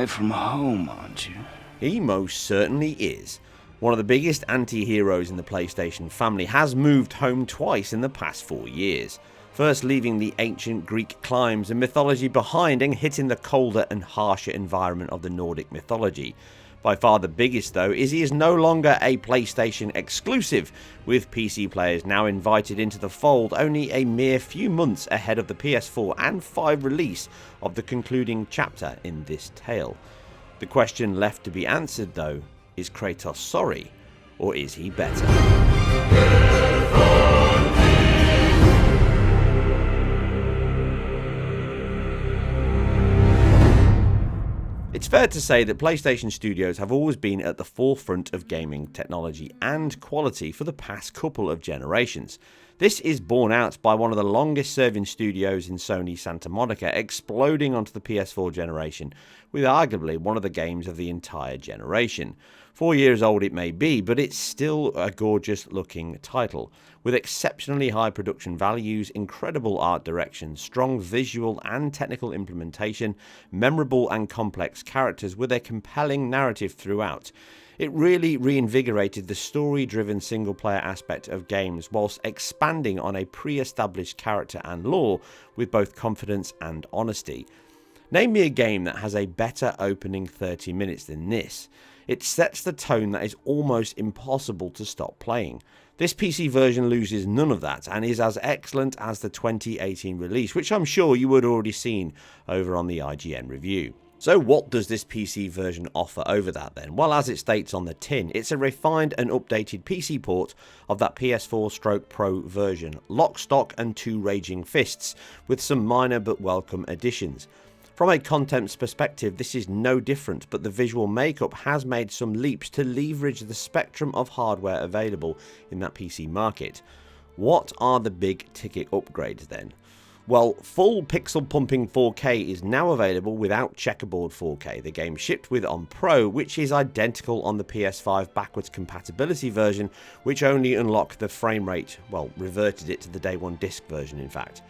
away from home, aren't you? He most certainly is. One of the biggest anti-heroes in the PlayStation family has moved home twice in the past 4 years. First leaving the ancient Greek climes and mythology behind and hitting the colder and harsher environment of the Nordic mythology. By far the biggest though is he is no longer a PlayStation exclusive, with PC players now invited into the fold only a mere few months ahead of the PS4 and 5 release of the concluding chapter in this tale. The question left to be answered though, is Kratos sorry, or is he better? It's fair to say that PlayStation Studios have always been at the forefront of gaming technology and quality for the past couple of generations. This is borne out by one of the longest serving studios in Sony Santa Monica exploding onto the PS4 generation with arguably one of the games of the entire generation. 4 years old it may be, but it's still a gorgeous looking title, with exceptionally high production values, incredible art direction, strong visual and technical implementation, memorable and complex characters with a compelling narrative throughout. It really reinvigorated the story-driven single-player aspect of games whilst expanding on a pre-established character and lore with both confidence and honesty. Name me a game that has a better opening 30 minutes than this. It sets the tone that is almost impossible to stop playing. This PC version loses none of that and is as excellent as the 2018 release, which I'm sure you would already seen over on the IGN review. So what does this PC version offer over that then? Well, as it states on the tin, it's a refined and updated PC port of that PS4/Pro version, lock, stock and two raging fists, with some minor but welcome additions. From a contents perspective, this is no different, but the visual makeup has made some leaps to leverage the spectrum of hardware available in that PC market. What are the big ticket upgrades then? Well, full pixel pumping 4K is now available without checkerboard 4K. The game shipped with on Pro, which is identical on the PS5 Backwards Compatibility version, which only unlocked the frame rate, well, reverted it to the day one disc version in fact.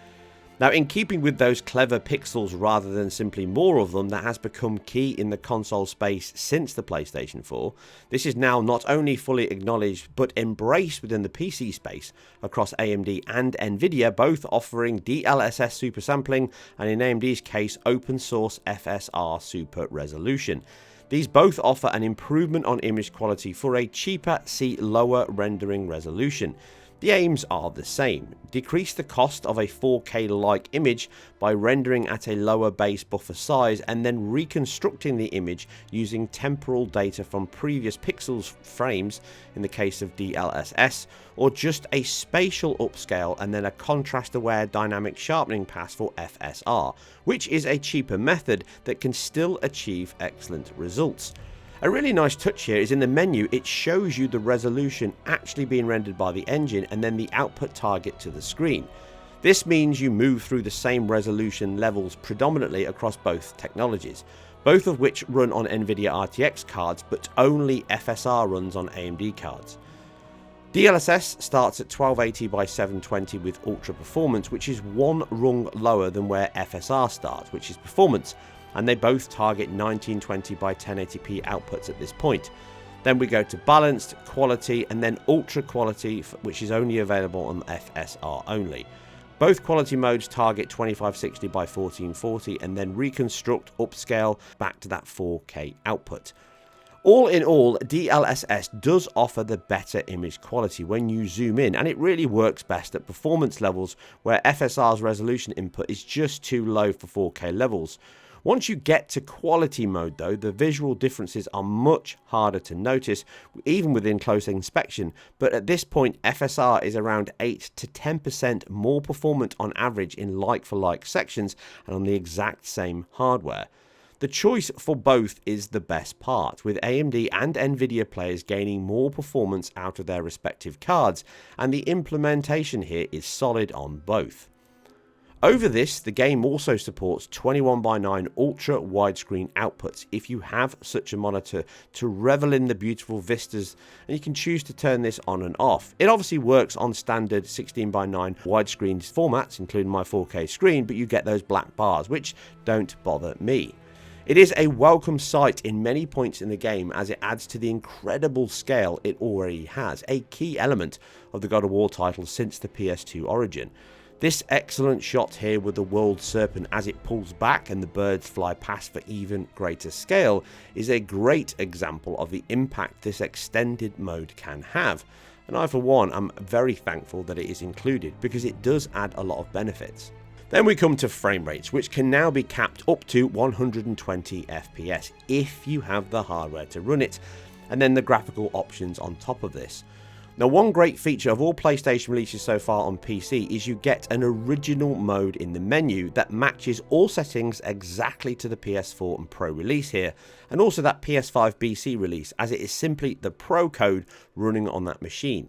Now, in keeping with those clever pixels rather than simply more of them that has become key in the console space since the PlayStation 4, this is now not only fully acknowledged but embraced within the PC space across AMD and Nvidia, both offering DLSS super sampling and in AMD's case open source FSR super resolution. These both offer an improvement on image quality for a cheaper, lower rendering resolution. The aims are the same: decrease the cost of a 4K-like image by rendering at a lower base buffer size and then reconstructing the image using temporal data from previous pixels frames in the case of DLSS, or just a spatial upscale and then a contrast-aware dynamic sharpening pass for FSR, which is a cheaper method that can still achieve excellent results. A really nice touch here is in the menu it shows you the resolution actually being rendered by the engine and then the output target to the screen. This means you move through the same resolution levels predominantly across both technologies, both of which run on Nvidia RTX cards but only FSR runs on AMD cards. DLSS starts at 1280 by 720 with Ultra Performance, which is one rung lower than where FSR starts, which is Performance, and they both target 1920 by 1080p outputs at this point. Then we go to Balanced, Quality, and then Ultra Quality, which is only available on FSR only. Both quality modes target 2560 by 1440 and then reconstruct upscale back to that 4K output. All in all, DLSS does offer the better image quality when you zoom in, and it really works best at performance levels where FSR's resolution input is just too low for 4K levels. Once you get to quality mode though, the visual differences are much harder to notice, even within close inspection, but at this point FSR is around 8 to 10% more performant on average in like-for-like sections and on the exact same hardware. The choice for both is the best part, with AMD and Nvidia players gaining more performance out of their respective cards, and the implementation here is solid on both. Over this, the game also supports 21:9 ultra widescreen outputs if you have such a monitor to revel in the beautiful vistas, and you can choose to turn this on and off. It obviously works on standard 16:9 widescreen formats, including my 4K screen, but you get those black bars, which don't bother me. It is a welcome sight in many points in the game as it adds to the incredible scale it already has, a key element of the God of War title since the PS2 origin. This excellent shot here with the world serpent as it pulls back and the birds fly past for even greater scale is a great example of the impact this extended mode can have. And I for one am very thankful that it is included because it does add a lot of benefits. Then we come to frame rates, which can now be capped up to 120 FPS if you have the hardware to run it, and then the graphical options on top of this. Now, one great feature of all PlayStation releases so far on PC is you get an original mode in the menu that matches all settings exactly to the PS4 and Pro release here, and also that PS5 BC release, as it is simply the Pro code running on that machine.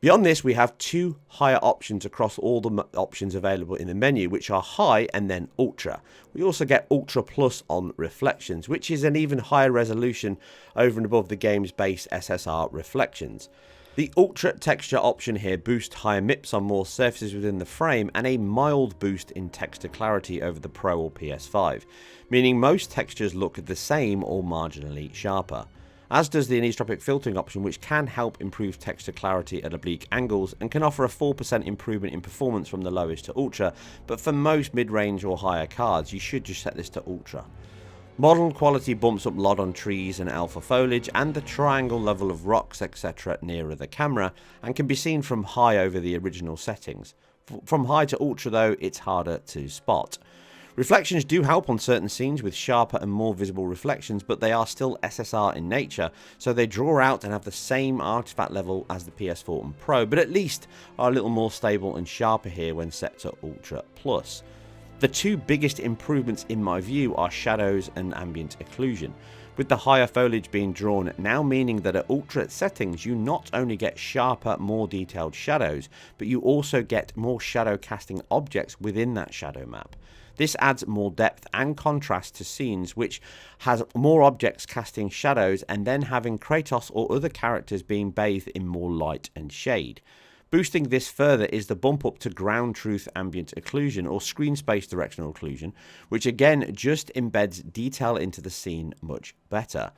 Beyond this, we have two higher options across all the options available in the menu, which are high and then ultra. We also get ultra plus on reflections, which is an even higher resolution over and above the game's base SSR reflections. The ultra texture option here boosts higher MIPS on more surfaces within the frame and a mild boost in texture clarity over the Pro or PS5, meaning most textures look the same or marginally sharper. As does the anisotropic filtering option, which can help improve texture clarity at oblique angles and can offer a 4% improvement in performance from the lowest to ultra, but for most mid-range or higher cards you should just set this to ultra. Model quality bumps up LOD on trees and alpha foliage and the triangle level of rocks etc. nearer the camera, and can be seen from high over the original settings. From high to ultra though, it's harder to spot. Reflections do help on certain scenes with sharper and more visible reflections, but they are still SSR in nature, so they draw out and have the same artifact level as the PS4 and Pro, but at least are a little more stable and sharper here when set to Ultra Plus. The two biggest improvements in my view are shadows and ambient occlusion, with the higher foliage being drawn now meaning that at ultra settings you not only get sharper, more detailed shadows, but you also get more shadow casting objects within that shadow map. This adds more depth and contrast to scenes which has more objects casting shadows and then having Kratos or other characters being bathed in more light and shade. Boosting this further is the bump up to ground truth ambient occlusion or screen space directional occlusion, which again just embeds detail into the scene much better.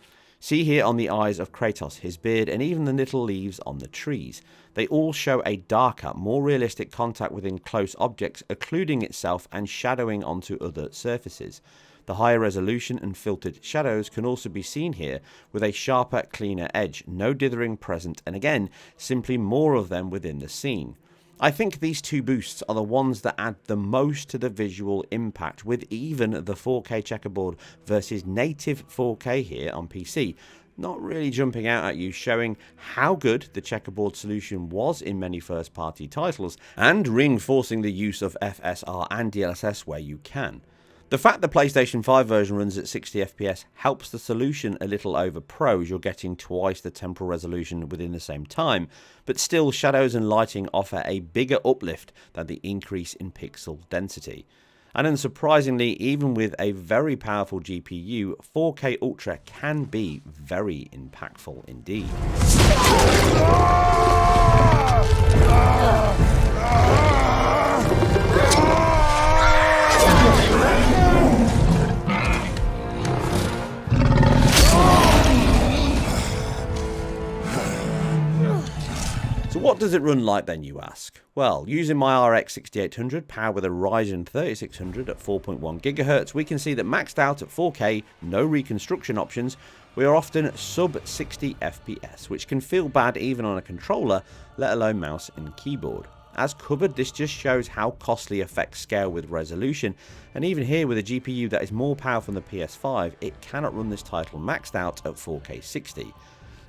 See here on the eyes of Kratos, his beard, and even the little leaves on the trees. They all show a darker, more realistic contact within close objects, occluding itself and shadowing onto other surfaces. The higher resolution and filtered shadows can also be seen here with a sharper, cleaner edge, no dithering present, and again, simply more of them within the scene. I think these two boosts are the ones that add the most to the visual impact, with even the 4K checkerboard versus native 4K here on PC not really jumping out at you, showing how good the checkerboard solution was in many first-party titles, and reinforcing the use of FSR and DLSS where you can. The fact the PlayStation 5 version runs at 60 FPS helps the solution a little over Pro, as you're getting twice the temporal resolution within the same time, but still shadows and lighting offer a bigger uplift than the increase in pixel density. And unsurprisingly, even with a very powerful GPU, 4K Ultra can be very impactful indeed. So what does it run like then, you ask? Well, using my RX 6800 powered with a Ryzen 3600 at 4.1 GHz, we can see that maxed out at 4K, no reconstruction options, we are often sub 60 FPS, which can feel bad even on a controller, let alone mouse and keyboard. As covered, this just shows how costly effects scale with resolution, and even here with a GPU that is more powerful than the PS5, it cannot run this title maxed out at 4K 60.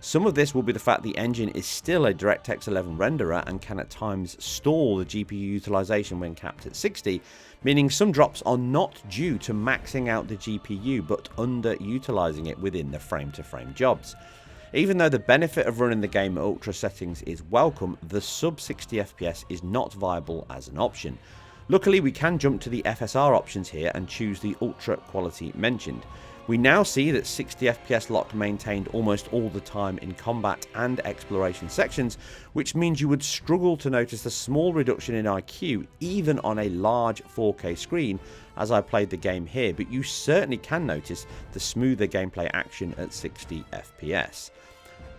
Some of this will be the fact the engine is still a DirectX 11 renderer and can at times stall the GPU utilization when capped at 60, meaning some drops are not due to maxing out the GPU but underutilizing it within the frame-to-frame jobs. Even though the benefit of running the game at ultra settings is welcome, the sub 60 FPS is not viable as an option. Luckily, we can jump to the FSR options here and choose the ultra quality mentioned. We now see that 60 FPS lock maintained almost all the time in combat and exploration sections, which means you would struggle to notice the small reduction in IQ even on a large 4K screen as I played the game here, but you certainly can notice the smoother gameplay action at 60 FPS.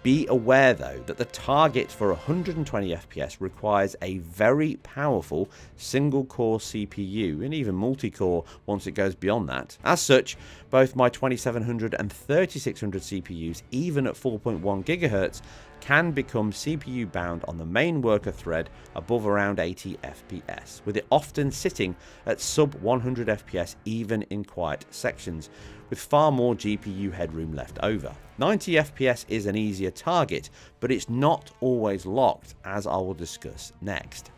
Be aware though that the target for 120 FPS requires a very powerful single core CPU and even multi-core once it goes beyond that. As such, both my 2700 and 3600 CPUs, even at 4.1 GHz, can become CPU bound on the main worker thread above around 80 FPS, with it often sitting at sub 100 FPS even in quiet sections, with far more GPU headroom left over. 90 FPS is an easier target, but it's not always locked, as I will discuss next.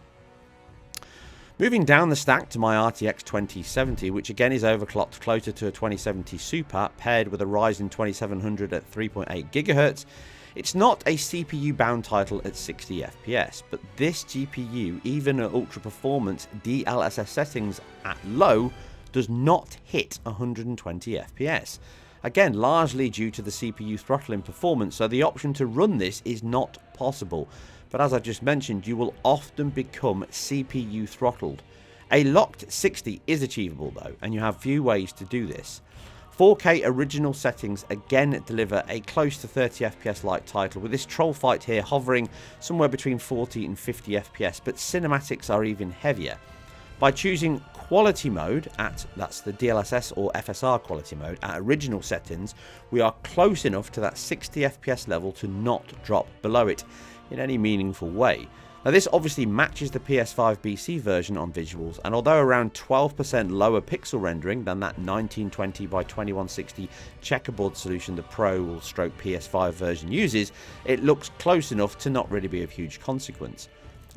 Moving down the stack to my RTX 2070, which again is overclocked closer to a 2070 Super, paired with a Ryzen 2700 at 3.8 GHz, it's not a CPU bound title at 60 FPS, but this GPU, even at ultra performance DLSS settings at low, does not hit 120 FPS. Again, largely due to the CPU throttling performance, so the option to run this is not possible. But as I just mentioned, you will often become CPU throttled. A locked 60 is achievable though, and you have few ways to do this. 4K original settings again deliver a close to 30 FPS like title, with this troll fight here hovering somewhere between 40 and 50 FPS, but cinematics are even heavier. By choosing quality mode that's the DLSS or FSR quality mode at original settings, we are close enough to that 60 FPS level to not drop below it in any meaningful way. Now this obviously matches the PS5 BC version on visuals, and although around 12% lower pixel rendering than that 1920 by 2160 checkerboard solution the Pro stroke PS5 version uses, it looks close enough to not really be of huge consequence.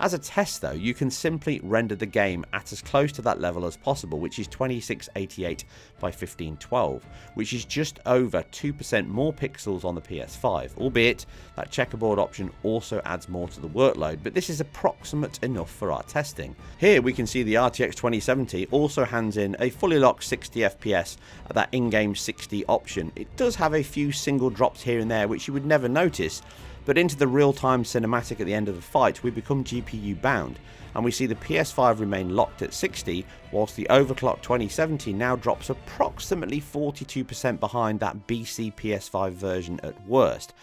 As a test though, you can simply render the game at as close to that level as possible, which is 2688 by 1512, which is just over 2% more pixels on the PS5, albeit that checkerboard option also adds more to the workload, but this is approximate enough for our testing. Here we can see the RTX 2070 also hands in a fully locked 60 FPS at that in-game 60 option. It does have a few single drops here and there which you would never notice, but into the real-time cinematic at the end of the fight we become GPU bound, and we see the PS5 remain locked at 60, whilst the overclocked 2070 now drops approximately 42% behind that BC PS5 version at worst.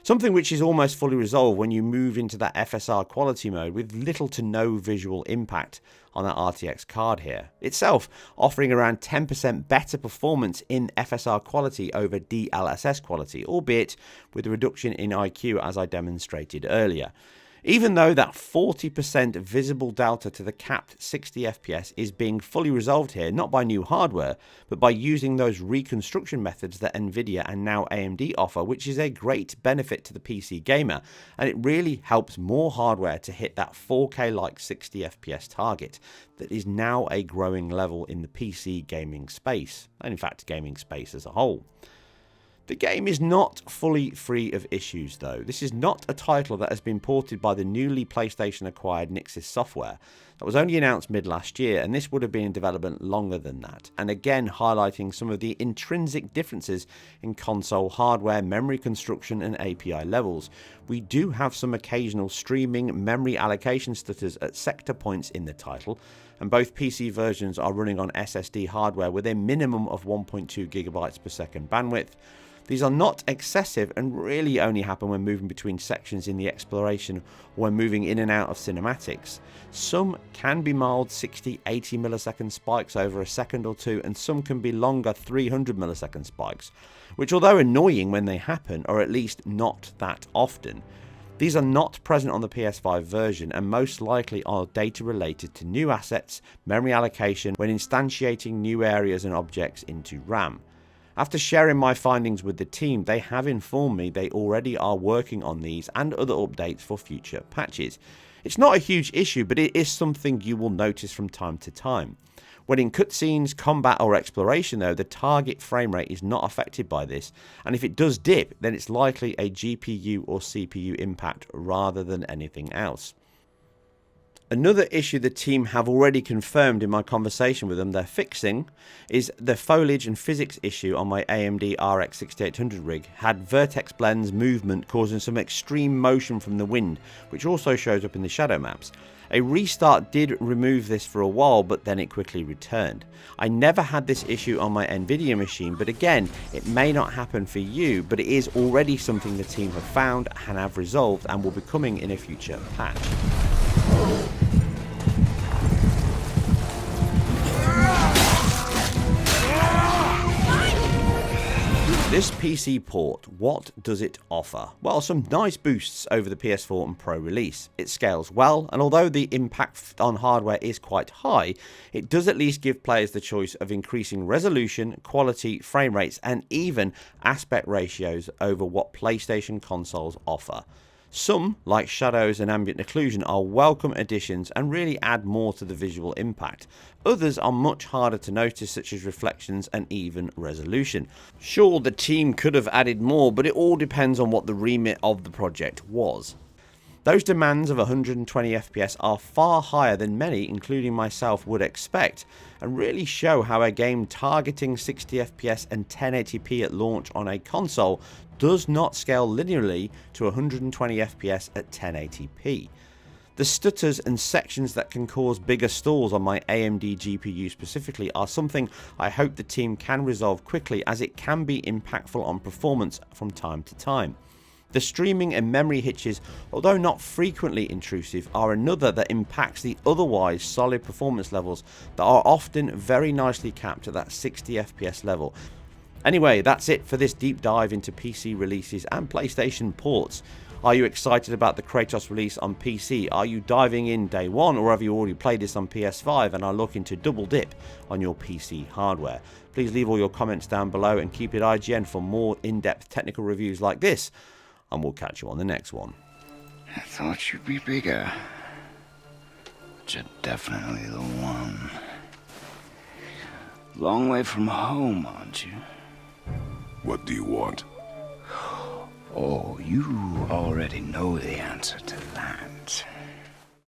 Something which is almost fully resolved when you move into that FSR quality mode with little to no visual impact on that RTX card here. Itself offering around 10% better performance in FSR quality over DLSS quality, albeit with a reduction in IQ as I demonstrated earlier. Even though that 40% visible delta to the capped 60 FPS is being fully resolved here, not by new hardware, but by using those reconstruction methods that Nvidia and now AMD offer, which is a great benefit to the PC gamer, and it really helps more hardware to hit that 4K-like 60 FPS target that is now a growing level in the PC gaming space, and in fact gaming space as a whole. The game is not fully free of issues though. This is not a title that has been ported by the newly PlayStation acquired Nixxes software. That was only announced mid last year, and this would have been in development longer than that, and again highlighting some of the intrinsic differences in console hardware, memory construction and API levels. We do have some occasional streaming memory allocation stutters at sector points in the title, and both PC versions are running on SSD hardware with a minimum of 1.2 GB per second bandwidth. These are not excessive and really only happen when moving between sections in the exploration or when moving in and out of cinematics. Some can be mild 60-80 millisecond spikes over a second or two, and some can be longer 300 millisecond spikes, which although annoying when they happen, are at least not that often. These are not present on the PS5 version and most likely are data related to new assets, memory allocation when instantiating new areas and objects into RAM. After sharing my findings with the team, they have informed me they already are working on these and other updates for future patches. It's not a huge issue, but it is something you will notice from time to time. When in cutscenes, combat or exploration though, the target frame rate is not affected by this, and if it does dip, then it's likely a GPU or CPU impact rather than anything else. Another issue the team have already confirmed in my conversation with them they're fixing is the foliage and physics issue on my AMD RX 6800 rig had vertex blends movement causing some extreme motion from the wind, which also shows up in the shadow maps. A restart did remove this for a while, but then it quickly returned. I never had this issue on my Nvidia machine, but again, it may not happen for you, but it is already something the team have found and have resolved and will be coming in a future patch. This PC port, what does it offer? Well, some nice boosts over the PS4 and Pro release. It scales well, and although the impact on hardware is quite high, it does at least give players the choice of increasing resolution, quality, frame rates, and even aspect ratios over what PlayStation consoles offer. Some, like shadows and ambient occlusion, are welcome additions and really add more to the visual impact. Others are much harder to notice, such as reflections and even resolution. Sure, the team could have added more, but it all depends on what the remit of the project was. Those demands of 120 FPS are far higher than many, including myself, would expect, and really show how a game targeting 60 FPS and 1080p at launch on a console does not scale linearly to 120 FPS at 1080p. The stutters and sections that can cause bigger stalls on my AMD GPU specifically are something I hope the team can resolve quickly, as it can be impactful on performance from time to time. The streaming and memory hitches, although not frequently intrusive, are another that impacts the otherwise solid performance levels that are often very nicely capped at that 60 FPS level. Anyway, that's it for this deep dive into PC releases and PlayStation ports. Are you excited about the Kratos release on PC? Are you diving in day one, or have you already played this on PS5 and are looking to double dip on your PC hardware? Please leave all your comments down below and keep it IGN for more in-depth technical reviews like this, and we'll catch you on the next one. I thought you'd be bigger, but you're definitely the one. Long way from home, aren't you? What do you want? Oh, you already know the answer to that.